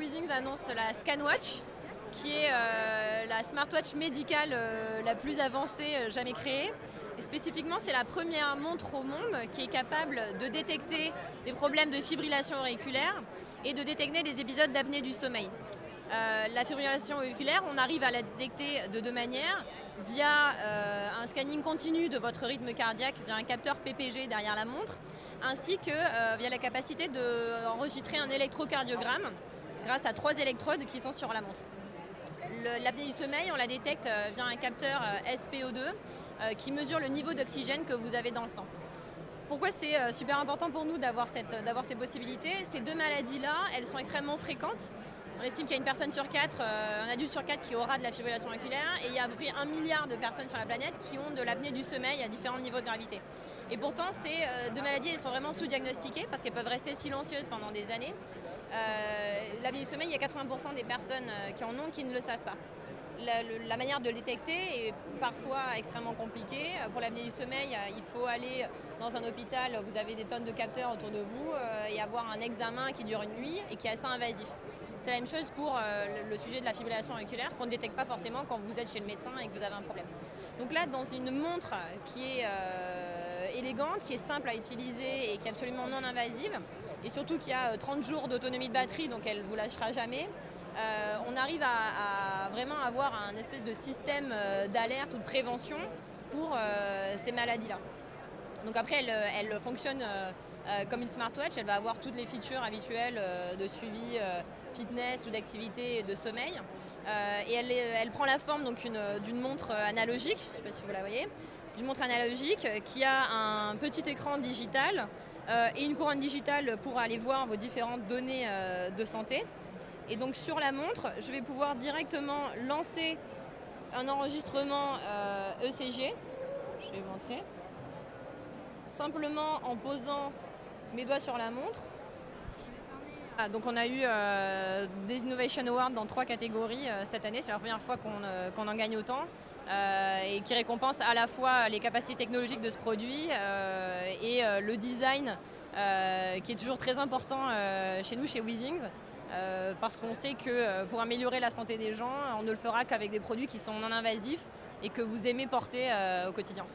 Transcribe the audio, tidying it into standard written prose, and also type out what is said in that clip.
Withings annonce la ScanWatch, qui est la smartwatch médicale la plus avancée jamais créée. Et spécifiquement, c'est la première montre au monde qui est capable de détecter des problèmes de fibrillation auriculaire et de détecter des épisodes d'apnée du sommeil. La fibrillation auriculaire, on arrive à la détecter de deux manières, via un scanning continu de votre rythme cardiaque via un capteur PPG derrière la montre, ainsi que via la capacité d'enregistrer un électrocardiogramme grâce à 3 électrodes qui sont sur la montre. L'apnée du sommeil, on la détecte via un capteur SpO2 qui mesure le niveau d'oxygène que vous avez dans le sang. Pourquoi c'est super important pour nous d'avoir ces possibilités? Ces deux maladies-là, elles sont extrêmement fréquentes. On estime qu'il y a une personne sur 4, un adulte sur 4 qui aura de la fibrillation auriculaire, et il y a à peu près 1 milliard de personnes sur la planète qui ont de l'apnée du sommeil à différents niveaux de gravité. Et pourtant, ces deux maladies, elles sont vraiment sous-diagnostiquées parce qu'elles peuvent rester silencieuses pendant des années. L'apnée du sommeil, il y a 80% des personnes qui en ont qui ne le savent pas. La manière de le détecter est parfois extrêmement compliquée. Pour l'apnée du sommeil, il faut aller dans un hôpital, vous avez des tonnes de capteurs autour de vous et avoir un examen qui dure une nuit et qui est assez invasif. C'est la même chose pour le sujet de la fibrillation auriculaire qu'on ne détecte pas forcément quand vous êtes chez le médecin et que vous avez un problème. Donc là, dans une montre qui est élégante, qui est simple à utiliser et qui est absolument non invasive, et surtout qui a 30 jours d'autonomie de batterie, donc elle ne vous lâchera jamais, on arrive à vraiment avoir un espèce de système d'alerte ou de prévention pour ces maladies-là. Donc après, elle fonctionne comme une smartwatch, elle va avoir toutes les features habituelles de suivi fitness ou d'activité et de sommeil. Et elle prend la forme d'une montre analogique, je ne sais pas si vous la voyez, d'une montre analogique qui a un petit écran digital et une couronne digitale pour aller voir vos différentes données de santé. Et donc sur la montre, je vais pouvoir directement lancer un enregistrement ECG. Je vais vous montrer. Simplement en posant mes doigts sur la montre. Donc on a eu des Innovation Awards dans 3 catégories cette année. C'est la première fois qu'on en gagne autant et qui récompense à la fois les capacités technologiques de ce produit et le design qui est toujours très important chez nous, chez Withings. Parce qu'on sait que pour améliorer la santé des gens, on ne le fera qu'avec des produits qui sont non invasifs et que vous aimez porter au quotidien.